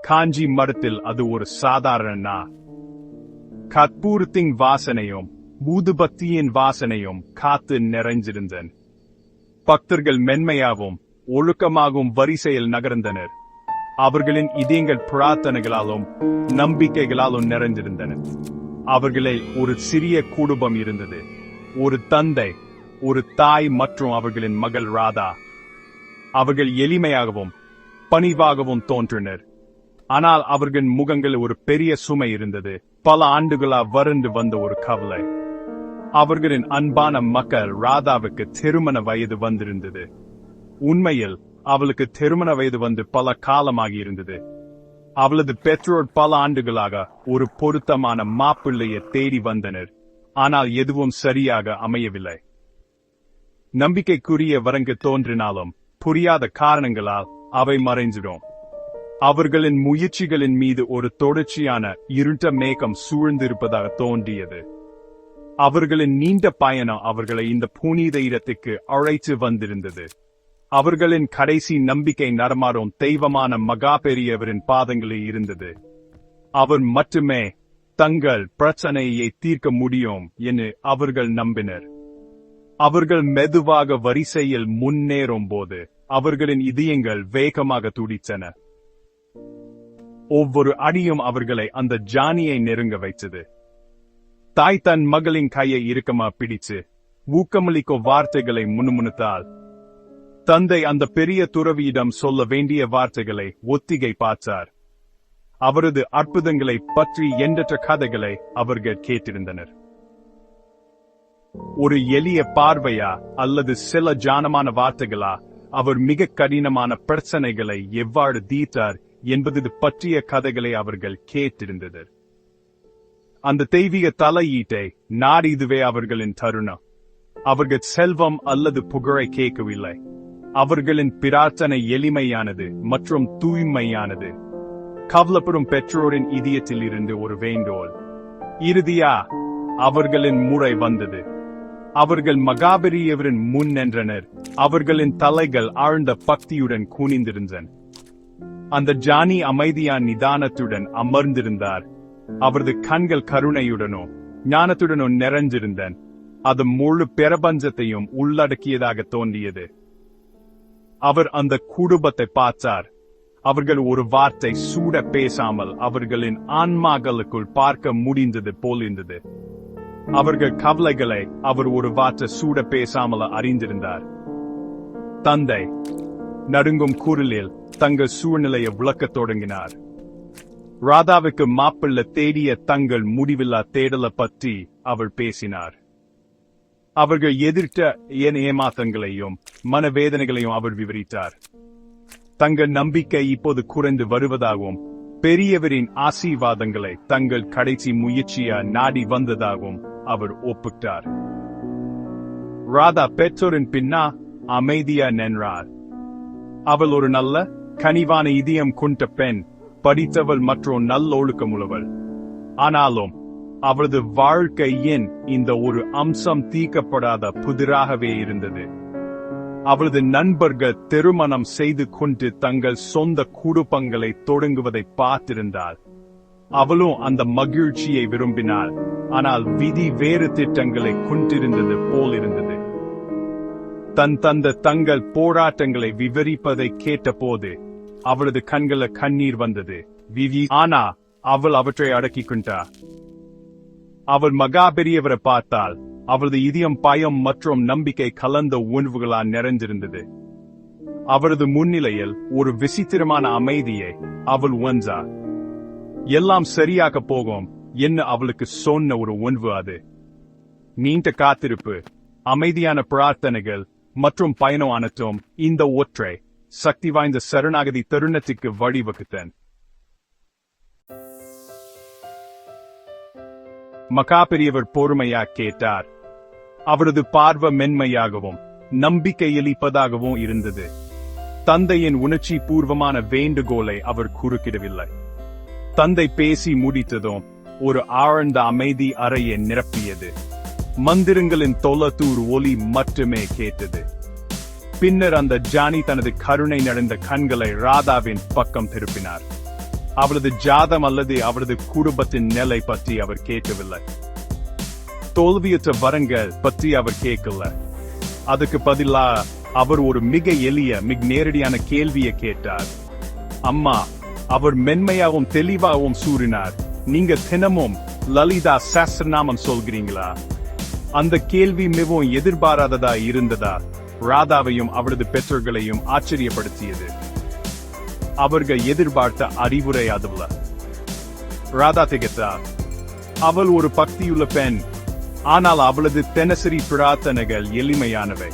காஞ்சி மரத்தில் அது ஒரு சாதாரண கற்பூரத்தின் வாசனையும் ஊதுபத்தியின் வாசனையும் காத்து நிறைஞ்சிருந்தன. பக்தர்கள் மென்மையாகவும் ஒழுக்கமாகவும் வரிசையில் நகர்ந்தனர். அவர்களின் இதயங்கள் பிரார்த்தனைகளாலும் நம்பிக்கைகளாலும் நிறைந்திருந்தன. அவர்களில் ஒரு சிறிய குடும்பம் இருந்தது. ஒரு தந்தை, ஒரு தாய் மற்றும் அவர்களின் மகள் ராதா. அவர்கள் எளிமையாகவும் பணிவாகவும் தோன்றினர். ஆனால் அவர்களின் முகங்களில் ஒரு பெரிய சுமை இருந்தது. பல ஆண்டுகளா வறண்டு வந்த ஒரு கவலை. அவர்களின் அன்பான மகள் ராதாவுக்கு திருமண வயது வந்திருந்தது. உண்மையில் அவளுக்கு திருமண வயது வந்து பல காலமாகி இருந்தது. அவளது பெற்றோர் பல ஆண்டுகளாக ஒரு பொருத்தமான மாப்பிள்ளையை தேடி வந்தனர். ஆனால் எதுவும் சரியாக அமையவில்லை. நம்பிக்கைக்குரிய வரங்கு தோன்றினாலும் புரியாத காரணங்களால் அவை மறைஞ்சிடும். அவர்களின் முயற்சிகளின் மீது ஒரு தொடர்ச்சியான இருண்ட மேகம் சூழ்ந்திருப்பதாக தோன்றியது. அவர்களின் நீண்ட பயணம் அவர்களை இந்த புனித இடத்துக்கு அழைத்து வந்திருந்தது. அவர்களின் கடைசி நம்பிக்கை நடமாடும் தெய்வமான மகா பெரியவரின் பாதங்களில் இருந்தது. அவர் மட்டுமே தங்கள் பிரச்சனையை தீர்க்க முடியும் என அவர்கள் நம்பினர். அவர்கள் மெதுவாக வரிசையில் முன்னேறும் போது அவர்களின் இதயங்கள் வேகமாக துடித்தன. ஒவ்வொரு அடியும் அவர்களை அந்த ஜானியை நெருங்க வைத்தது. தாய் தன் மகளின் கையை இறுக்கமா பிடிச்சு ஊக்கமளிக்கும் வார்த்தைகளை முணுமுணுத்தாள். தந்தை அந்த பெரிய துறவியிடம் சொல்ல வேண்டிய வார்த்தைகளை ஒத்திகை பார்த்தார். அவரது அற்புதங்களை பற்றி எண்ணற்ற கதைகளை அவர்கள் கேட்டிருந்தனர். ஒரு எளிய பார்வையா அல்லது சில ஜானமான வார்த்தைகளா அவர் மிக கடினமான பிரச்சனைகளை எவ்வாறு தீர்த்தார் என்பது பற்றிய கதைகளை அவர்கள் கேட்டிருந்தனர். அந்த தெய்வீக தலையீட்டை நாடு இதுவே அவர்களின் தருணம். அவர்கள் செல்வம் அல்லது புகழை கேட்கவில்லை. அவர்களின் பிரார்த்தனை எளிமையானது மற்றும் தூய்மையானது. கவலைப்படும் பெற்றோரின் இதயத்தில் இருந்து ஒரு வேண்டோல். இறுதியா அவர்களின் முறை வந்தது. அவர்கள் மகாபெரியவரின் முன் நின்றனர். அவர்களின் தலைகள் ஆழ்ந்த பக்தியுடன் குனிந்திருந்தன. அந்த ஜானி அமைதியான நிதானத்துடன் அமர்ந்திருந்தார். அவரது கண்கள் கருணையுடனோ ஞானத்துடனோ நிறைஞ்சிருந்தன. அது முழு பிரபஞ்சத்தையும் உள்ளடக்கியதாக தோன்றியது. அவர் அந்த குடும்பத்தை பார்த்தார். அவர்கள் ஒரு வார்த்தை சூட பேசாமல் அவர்களின் ஆன்மாக்களுக்குள் பார்க்க முடிந்தது போலிருந்தது. அவர்கள் கவலைகளை அவர் ஒரு வார்த்தை சூட பேசாமல் அறிந்திருந்தார். தந்தை நடுங்கும் குரலில் தங்கள் சூழ்நிலையை விளக்கத் தொடங்கினார். ராதாவுக்கு மாப்பிள்ளை தேடிய தங்கள் முடிவில்லா தேடலை பற்றி அவர் பேசினார். அவர்கள் எதிர்த்த ஏமாற்றங்களையும் மனவேதனைகளையும் அவர் விவரித்தார். தங்கள் நம்பிக்கை இப்போது குறைந்து வருவதாகவும் பெரியவரின் ஆசீர்வாதங்களை தங்கள் கடைசி முயற்சியா நாடி வந்ததாகவும் அவர் ஒப்புட்டார். ராதா பெற்றோரின் பின்னா அமைதியா நின்றார். அவள் ஒரு நல்ல கனிவான இதயம் கொண்ட பெண், படித்தவள் மற்றும் நல்லொழுக்கமுள்ளவள். ஆனாலும் அவரது வாழ்க்கையின் இந்த ஒரு அம்சம் தீர்க்கப்படாத புதிராகவே இருந்தது. அவரது நண்பர்கள் திருமணம் செய்து கொண்டு தங்கள் சொந்த குடும்பங்களை தொடங்குவதை பார்த்திருந்தாள். அவளும் அந்த மகிழ்ச்சியை விரும்பினாள். ஆனால் விதி வேறு திட்டங்களை கொண்டிருந்தது போலிருந்தது. தங்கள் போராட்டங்களை விவரிப்பதை கேட்டபோது அவளது கண்கள கண்ணீர் வந்தது. ஆனா அவள் அவற்றை அடக்கிக் கொண்டார். அவள் மகா பெரியவரை பார்த்தால் அவரது இதயம் பயம் மற்றும் நம்பிக்கை கலந்த உணர்வுகளால் நிறைந்திருந்தது. அவரது முன்னிலையில் ஒரு விசித்திரமான அமைதியை அவள் உணர்ந்தார். எல்லாம் சரியாக போகும் என்ன அவளுக்கு சொன்ன ஒரு உணர்வு அது. நீண்ட காத்திருப்பு, அமைதியான பிரார்த்தனைகள் மற்றும் பயணம் அனைத்தும் இந்த ஒற்றை சக்தி வாய்ந்த சரணாகதி தருணத்திற்கு வழிவகுத்தன. மகா பெரியவர் பொறுமையா கேட்டார். அவரது பார்வை மென்மையாகவும் நம்பிக்கையளிப்பதாகவும் இருந்தது. தந்தையின் உணர்ச்சி பூர்வமான வேண்டுகோளை அவர் குறுக்கிடவில்லை. தந்தை பேசி முடித்ததும் ஒரு ஆழ்ந்த அமைதி அறையை நிரப்பியது. மந்திரங்களின் தொலைதூர் ஒலி மட்டுமே கேட்டது. பின்னர் அந்த ஜானி தனது கருணை நிறைந்த கண்களை ராதாவின் பக்கம் திருப்பினார். அவளது ஜாதம் அல்லது அவரது குடும்பத்தின் நிலை பற்றி அவர் கேட்கவில்லை. தோல்வியற்ற வரங்கள் பற்றி அவர் கேட்கல. அதுக்கு பதிலா அவர் ஒரு மிக எளிய நேரடியான கேள்வியை கேட்டார். அம்மா, அவர் மென்மையாகவும் தெளிவாகவும் கூறினார், நீங்க தினமும் லலிதா சஹஸ்ரநாமம் சொல்கிறீங்களா? அந்த கேள்வி மிகவும் எதிர்பாராததா இருந்ததா ராதாவையும் அவரது பெற்றோர்களையும் ஆச்சரியப்படுத்தியது. அவர்கள் எதிர்பார்த்த அறிவுரை அதுவல்ல. ராதா திகைத்தார். அவள் ஒரு பக்தியுள்ள பெண், ஆனால் அவளது தினசரி பிரார்த்தனைகள் எளிமையானவை.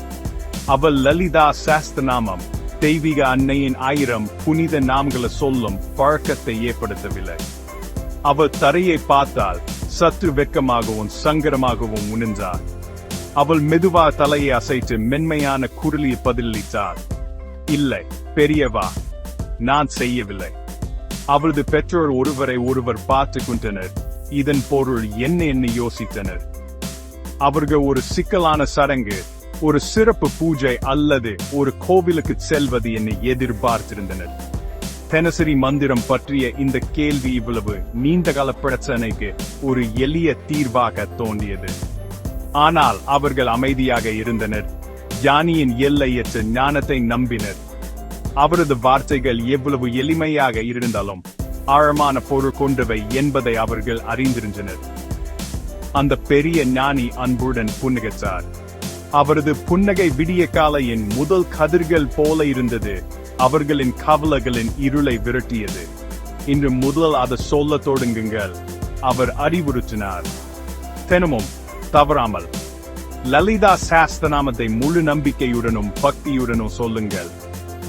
அவள் லலிதா சஹஸ்ரநாமம், தெய்வீக அன்னையின் 1000 புனித நாமங்களை சொல்லும் பழக்கத்தை ஏற்படுத்தவில்லை. அவள் தரையை பார்த்தால் சற்று வெட்கமாகவும் சங்கடமாகவும் உணர்ந்தார். அவள் மெதுவா தலையை அசைத்து மென்மையான குரலில் பதிலளித்தார், இல்லை பெரியவா, நான் செய்யவில்லை. அவளது பெற்றோர் ஒருவரை ஒருவர் பார்த்துக் கொண்டனர். இதன் பொருள் என்ன என்று யோசித்தனர். அவர்கள் ஒரு சிக்கலான சடங்கு, ஒரு சிறப்பு பூஜை அல்லது ஒரு கோவிலுக்கு செல்வது என எதிர்பார்த்திருந்தனர். தினசரி மந்திரம் பற்றிய இந்த கேள்வி இவ்வளவு நீண்டகால பிரச்சனைக்கு ஒரு எளிய தீர்வாக தோன்றியது. ஆனால் அவர்கள் அமைதியாக இருந்தனர். ஞானியின் எல்லையற்ற ஞானத்தை நம்பினர். அவரது வார்த்தைகள் எவ்வளவு எளிமையாக இருந்தாலும் ஆழமான பொருள் கொண்டவை என்பதை அவர்கள் அறிந்திருந்தனர். அந்த பெரிய ஞானி அன்புடன் புன்னகைத்தார். அவரது புன்னகை விடிய காலையின் முதல் கதிர்கள் போல இருந்தது. அவர்களின் கவலைகளின் இருளை விரட்டியது. இன்று முதல் அதை சொல்ல தொடங்குங்கள், அவர் அறிவுறுத்தினார். தினமும் தவறாமல் லலிதா சஹஸ்ரநாமத்தை முழு நம்பிக்கையுடனும் பக்தியுடனும் சொல்லுங்கள்.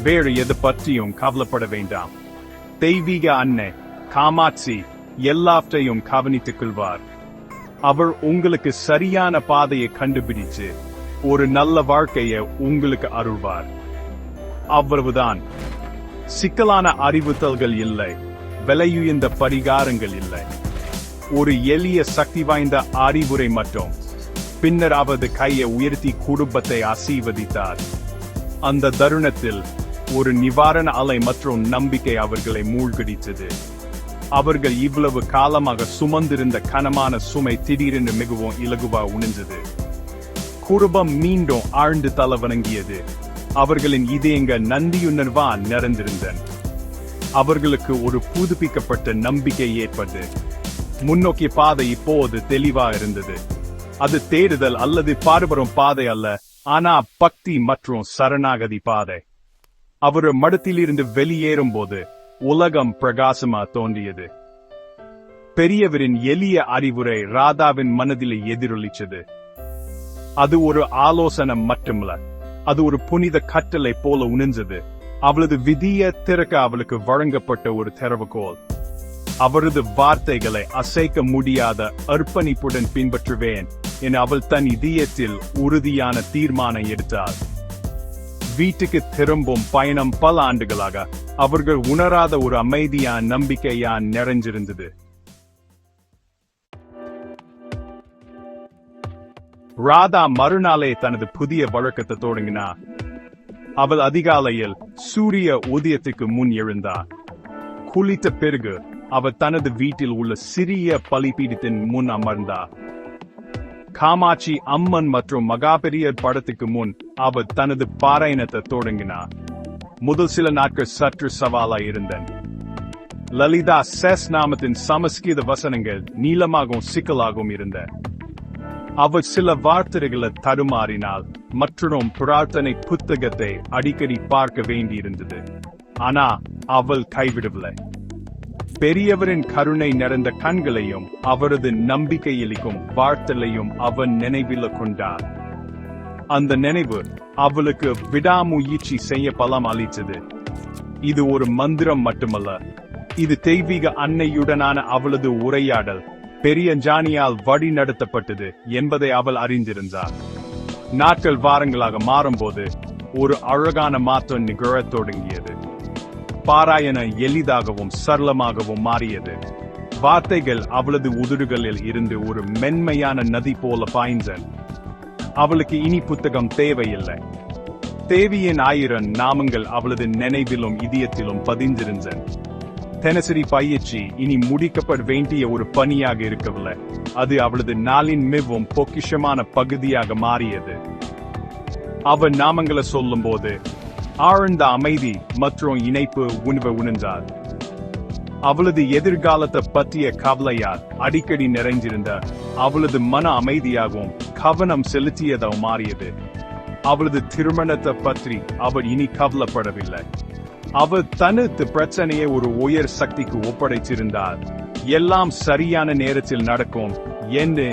வேறு எது பற்றியும் கவலைப்பட வேண்டாம். தெய்வீக அன்னை காமாட்சி எல்லாவற்றையும் கவனித்துக் கொள்வார். அவர் உங்களுக்கு சரியான பாதையை கண்டுபிடிச்சு ஒரு நல்ல வாழ்க்கையை உங்களுக்கு அருள்வார். அவ்வளவுதான். சிக்கலான அறிவுறுத்தல்கள் இல்லை, விலையுயர்ந்த பரிகாரங்கள் இல்லை. ஒரு எளிய சக்தி வாய்ந்த அறிவுரை மட்டும். பின்னர் அவரது கையை உயர்த்தி குடும்பத்தை ஆசீர்வதித்தார். அந்த தருணத்தில் ஒரு நிவாரண அலை மற்றும் நம்பிக்கை அவர்களை மூழ்கடித்தது. அவர்கள் இவ்வளவு காலமாக சுமந்திருந்த கனமான சுமை திடீரென்று மிகவும் இலகுவா உணர்ந்தது. குடும்பம் மீண்டும் ஆழ்ந்து தலை வணங்கியது. அவர்களின் இதயங்கள் நன்றியுணர்வா நிறைந்திருந்தன. அவர்களுக்கு ஒரு புதுப்பிக்கப்பட்ட நம்பிக்கை ஏற்பட்டது. முன்னோக்கிய பாதை இப்போது தெளிவா இருந்தது. அது தேடுதல் அல்லது பாடுபடும் பாதை அல்ல, ஆனா பக்தி மற்றும் சரணாகதி பாதை. அவர் மடத்திலிருந்து வெளியேறும் போது உலகம் பிரகாசமா தோன்றியது. பெரியவரின் எளிய அறிவுரை ராதாவின் மனதில் எதிரொலிச்சது. அது ஒரு ஆலோசனை மட்டுமல்ல, அது ஒரு புனித கட்டளை போல உணர்ந்தது. அவளது விதியை திறக்க அவளுக்கு வழங்கப்பட்ட ஒரு திறவுகோல். அவரது வார்த்தைகளை அசைக்க முடியாத அர்ப்பணிப்புடன் பின்பற்றுவேன் என அவள் தன் இதயத்தில் உறுதியான தீர்மானம் எடுத்தாள். வீட்டுக்கு திரும்பும் பயணம் பல ஆண்டுகளாக அவர்கள் உணராத ஒரு அமைதியான நம்பிக்கையான் நிறைஞ்சிருந்தது. ராதா மறுநாளே தனது புதிய வழக்கத்தை தொடங்கினார். அவள் அதிகாலையில் சூரிய உதயத்துக்கு முன் எழுந்தார். குளித்த பிறகு அவர் தனது வீட்டில் உள்ள சிறிய பலிபீடத்தின் முன் அமர்ந்தார். காமாட்சி அம்மன் மற்றும் மகாபெரியர் படத்துக்கு முன் அவர் தனது பாராயணத்தை தொடங்கினார். முதல் சில நாட்கள் சற்று சவாலாய் இருந்தன. லலிதா சஹஸ்ரநாமத்தின் சமஸ்கிருத வசனங்கள் நீளமாகவும் சிக்கலாகவும் இருந்தன. அவர் சில வார்த்தைகளை தடுமாறினால் மற்றும் பிரார்த்தனை புத்தகத்தை அடிக்கடி பார்க்க வேண்டியிருந்தது. ஆனா அவள் கைவிடவில்லை. பெரியவரின் கருணை நிறைந்த கண்களையும் அவரது நம்பிக்கையளிக்கும் வார்த்தைகளையும் அவன் நினைவில் கொண்டார். அந்த நினைவு அவளுக்கு விடாமுயற்சி செய்ய பலம் அளித்தது. இது ஒரு மந்திரம் மட்டுமல்ல, இது தெய்வீக அன்னையுடனான அவளது உரையாடல் பெரிய ஞானியால் வழி நடத்தப்பட்டது என்பதை அவள் அறிந்திருந்தார். நாட்கள் வாரங்களாக மாறும்போது ஒரு அழகான மாற்றம் நிகழத் தொடங்கியது. பாராயணம் எளிதாகவும் சரளமாகவும் மாறியது. வார்த்தைகள் அவளது உதடுகளில் இருந்து ஒரு மென்மையான நதி போல பாய்ந்தன. அவளுக்கு இனி புத்தகம் தேவையில்லை. தேவியின் 1000 நாமங்கள் அவளது நினைவிலும் இதயத்திலும் பதிந்திருந்தன. தினசரி பயிற்சி இனி முடிக்கப்பட வேண்டிய ஒரு பணியாக இருக்கவில்லை, அது அவளது நாளின் மிகவும் பொக்கிஷமான பகுதியாக மாறியது. அவர் நாமங்களை சொல்லும்போது ஆழ்ந்த அமைதி மற்றும் இணைப்பு உணர்ந்தார். அவளது எதிர்காலத்தை பற்றிய கவலையால் அடிக்கடி நிறைந்திருந்த அவளது மன அமைதியாகவும் கவனம் செலுத்தியதாகவும் மாறியது. அவளது திருமணத்தை பற்றி அவர் இனி கவலைப்படவில்லை. அவர் தனது பிரச்சனையை ஒரு உயர் சக்திக்கு ஒப்படைத்திருந்தார். எல்லாம் சரியான நேரத்தில் நடக்கும் என்று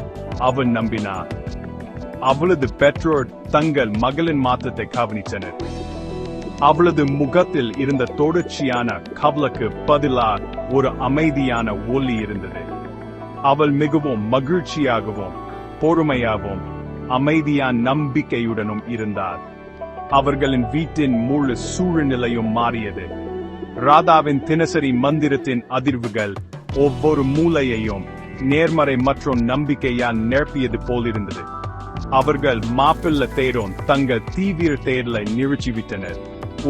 அவர் நம்பினார். அவளது பெற்றோர் தங்கள் மகளின் மாற்றத்தை கவனித்தனர். அவளது முகத்தில் இருந்த தொடர்ச்சியான கவலைக்கு பதிலாக ஒரு அமைதியான ஒளி இருந்தது. அவள் மிகவும் மகிழ்ச்சியாகவும் பொறுமையாகவும் அமைதியான நம்பிக்கையுடனும் இருந்தார். அவர்களின் வீட்டின் முழு சூழ்நிலையும் மாறியது. ராதாவின் தினசரி மந்திரத்தின் அதிர்வுகள் ஒவ்வொரு மூலையையும் நேர்மறை மற்றும் நம்பிக்கையால் நிரப்பியது போலிருந்தது. அவர்கள் மாப்பிள்ளை தேடும் தங்கள் தீவிர தேடலை நிறுத்திவிட்டனர்.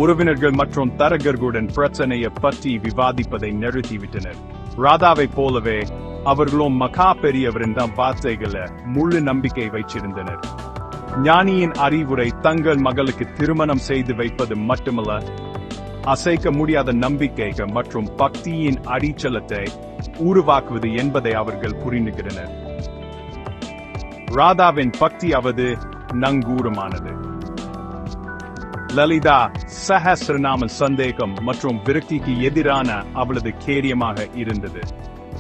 உறவினர்கள் மற்றும் தரகர்களுடன் பிரச்சனையை பற்றி விவாதிப்பதை நிறுத்திவிட்டனர். ராதாவை போலவே அவர்களும் மகா பெரியவரின் வார்த்தைகளை முழு நம்பிக்கை வைச்சிருந்தனர். ஞானியின் அறிவுரை தங்கள் மகளுக்கு திருமணம் செய்து வைப்பது மட்டுமல்ல, அசைக்க முடியாத நம்பிக்கைகள் மற்றும் பக்தியின் அடிச்சலத்தை உருவாக்குவது என்பதை அவர்கள் புரிந்துகிறனர். ராதாவின் பக்தியாவது நங்கூரமானது. லலிதா சஹஸ்ரநாம சந்தேகம் மற்றும் விரக்திக்கு எதிரான அவளது கேரியமாக இருந்தது.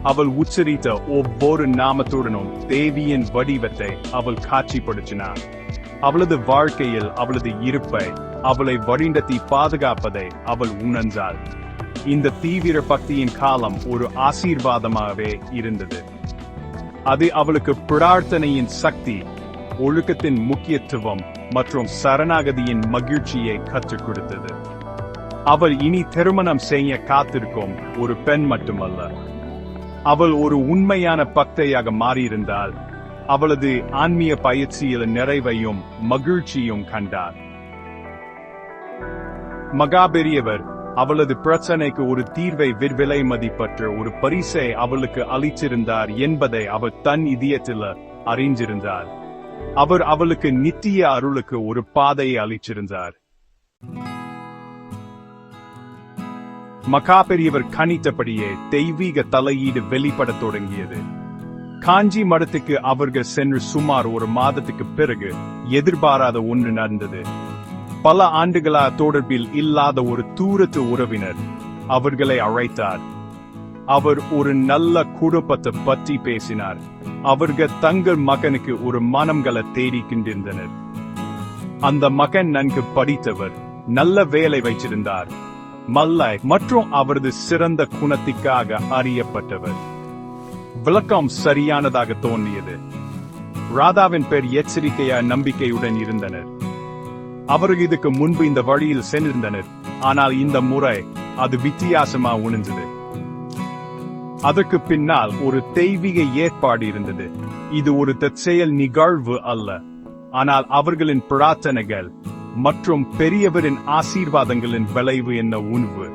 அவள் உச்சரித்த ஒவ்வொரு நாமத்துடனும் தேவியின் வடிவத்தை அவள் காட்சிப்படுத்தினார். அவளது வாழ்க்கையில் அவளது இருப்பை அவளை வழிநடத்தி பாதுகாப்பதை அவள் உணர்ந்தாள். இந்த தீவிர பக்தியின் காலம் ஒரு ஆசீர்வாதமாகவே இருந்தது. அது அவளுக்கு பிரார்த்தனையின் சக்தி, ஒழுக்கத்தின் முக்கியத்துவம் மற்றும் சரணாகதியின் மகிழ்ச்சியை கற்றுக் கொடுத்தது. அவள் இனி திருமணம் செய்ய காத்திருக்கும் ஒரு பெண் மட்டுமல்ல, அவள் ஒரு உண்மையான பக்தையாக மாறியிருந்தாள். அவளது ஆன்மீக பயிற்சியில் நிறைவையும் மகிழ்ச்சியும் கண்டார். மகாபெரியவர் அவளது பிரச்சனைக்கு ஒரு தீர்வை விலை மதிப்பற்ற ஒரு பரிசை அவளுக்கு அளித்திருந்தார் என்பதை அவள் தன் இதயத்தில் அறிந்திருந்தார். அவர் அவளுக்கு நித்திய அருளுக்கு ஒரு பாதையை அளித்திருந்தார். மகாபெரியவர் கணித்தபடியே தெய்வீக தலையீடு வெளிப்படத் தொடங்கியது. காஞ்சி மடத்துக்கு அவர்கள் சென்று சுமார் ஒரு மாதத்துக்கு பிறகு எதிர்பாராத ஒன்று நடந்தது. பல ஆண்டுகளா தொடர்பில் இல்லாத ஒரு தூரத்து உறவினர் அவர்களை அழைத்தார். அவர் ஒரு நல்ல குடும்பத்தை பற்றி பேசினார். அவர்கள் தங்கள் மகனுக்கு ஒரு மனங்களை தேடிக்கின்றிருந்தனர். அந்த மகன் நன்கு படித்தவர், நல்ல வேலை வைத்திருந்தார், மல்லை மற்றும் அவரது சிறந்த குணத்திற்காக அறியப்பட்டவர். விளக்கம் சரியானதாக தோன்றியது. ராதாவின் பேர் எச்சரிக்கையா நம்பிக்கையுடன் இருந்தனர். அவர்கள் இதுக்கு முன்பு இந்த வழியில் சென்றிருந்தனர், ஆனால் இந்த முறை அது வித்தியாசமா உணர்ந்தது. அதற்கு பின்னால் ஒரு தெய்வீக ஏற்பாடு இருந்தது. இது ஒரு தற்செயல் நிகழ்வு அல்ல, ஆனால் அவர்களின் பிரார்த்தனைகள் மற்றும் பெரியவரின் ஆசீர்வாதங்களின் விளைவு என்ன உணர்வு.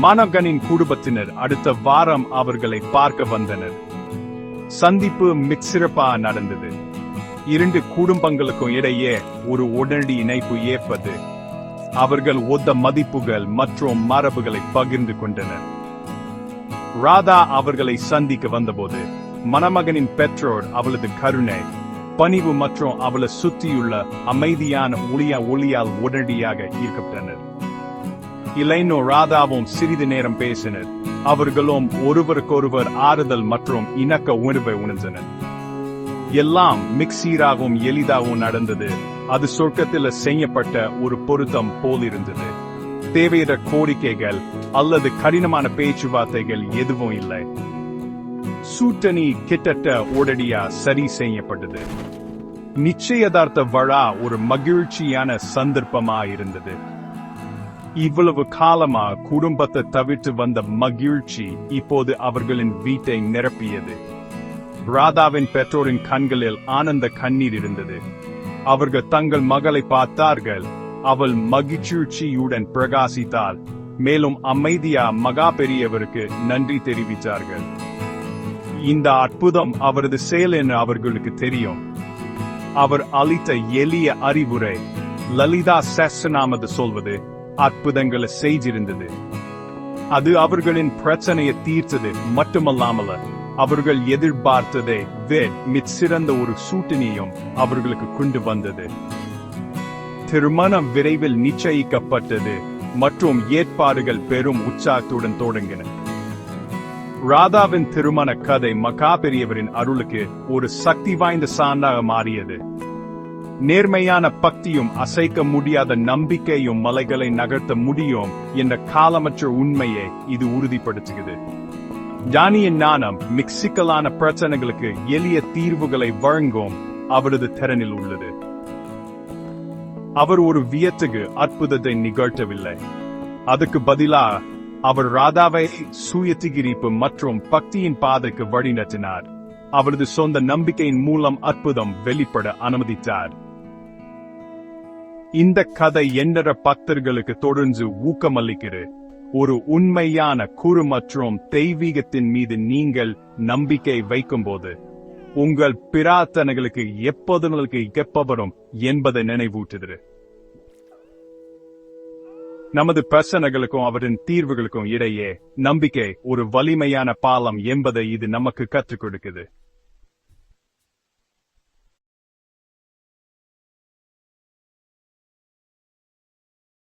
மாணவனின் குடும்பத்தினர் அடுத்த வாரம் அவர்களை பார்க்க வந்தனர். சந்திப்பு மிகச்சிறப்பா நடந்தது. இரண்டு குடும்பங்களுக்கும் இடையே ஒரு உடனடி இணைப்பு ஏற்பது. அவர்கள் ஒத்த மதிப்புகள் மற்றும் மரபுகளை பகிர்ந்து கொண்டனர். ராதா அவர்களை சந்திக்க வந்தபோது மணமகனின் பெற்றோர் அவளது கருணை, பணிவு மற்றும் அவளை சுற்றியுள்ள அமைதியான ஒளியால் உடனடியாக ஈர்க்கப்பட்டனர். இளைஞோ ராதாவும் சிறிது நேரம் பேசினர். அவர்களும் ஒருவருக்கொருவர் ஆறுதல் மற்றும் இணக்க உணர்வை உணர்ந்தனர். எல்லாம் மிக்சீராகவும் எளிதாகவும் நடந்தது. அது சொர்க்கத்தில் செய்யப்பட்ட ஒரு பொருத்தம் போலிருந்தது. தேவையற்ற கோரிக்கைகள் அல்லது கடினமான பேச்சுவார்த்தைகள் எதுவும் இல்லை. சூட்டணி கிட்டத்தட்ட உடனடியா சரி செய்யப்பட்டது. நிச்சயதார்த்த விழா ஒரு மகிழ்ச்சியான சந்தர்ப்பமா இருந்தது. இவ்வளவு காலமா குடும்பத்தை தவிர்த்து வந்த மகிழ்ச்சி இப்போது அவர்களின் வீட்டை நிரப்பியது. ராதாவின் பெற்றோரின் கண்களில் ஆனந்த கண்ணீர் இருந்தது. அவர்கள் தங்கள் மகளை பார்த்தார்கள். அவள் மகிழ்ச்சியுடன் பிரகாசித்தாள். மேலும் அமைதியா மகா பெரியவருக்கு நன்றி தெரிவித்தார்கள். இந்த அற்புதம் அவரது செயல் என்று அவர்களுக்கு தெரியும். அவர் அளித்த எளிய அறிவுரை, லலிதா சஹஸ்ரநாமத்தை சொல்வது, அற்புதங்களை செய்திருந்தது. அது அவர்களின் பிரச்சனையை தீர்த்தது மட்டுமல்லாமல் அவர்கள் எதிர்பார்த்ததை மிச்சிறந்த ஒரு சூட்டினையும் அவர்களுக்கு கொண்டு வந்தது. திருமணம் விரைவில் நிச்சயிக்கப்பட்டது மற்றும் ஏற்பாடுகள் பெரும் உற்சாகத்துடன் தொடங்கின. ராதாவின் திருமண கதை மகா பெரியவரின் அருளுக்கு ஒரு சக்தி வாய்ந்த சான்றாக மாறியது. நேர்மையான பக்தியும் அசைக்க முடியாத நம்பிக்கையும் மலைகளை நகர்த்த முடியும் என்ற காலமற்ற உண்மையை இது உறுதிப்படுத்துகிறது. ஞானியின் ஞானம் சிக்கலான பிரச்சனைகளுக்கு எளிய தீர்வுகளை வழங்கும் அவரது திறனில் உள்ளது. அவர் ஒரு வியத்தகு அற்புதத்தை நிகழ்த்தவில்லை. அதுக்கு பதிலாக அவர் ராதாவை சுயத்திகிரிப்பு மற்றும் பக்தியின் பாதைக்கு வழிநடத்தினார். அவரது சொந்த நம்பிக்கையின் மூலம் அற்புதம் வெளிப்பட அனுமதித்தார். இந்த கதை எண்ணற்ற பக்தர்களுக்கு தொடர்ந்து ஊக்கமளிக்கிறது. ஒரு உண்மையான குரு மற்றும் தெய்வீகத்தின் மீது நீங்கள் நம்பிக்கை வைக்கும்போது உங்கள் பிரார்த்தனைகளுக்கு எப்போதும் எப்பவரும் என்பதை நினைவூட்டுகிறது. நமது பிரச்சனைகளுக்கும் அவரின் தீர்வுகளுக்கும் இடையே நம்பிக்கை ஒரு வலிமையான பாலம் என்பதை இது நமக்கு கற்றுக் கொடுக்கிறது.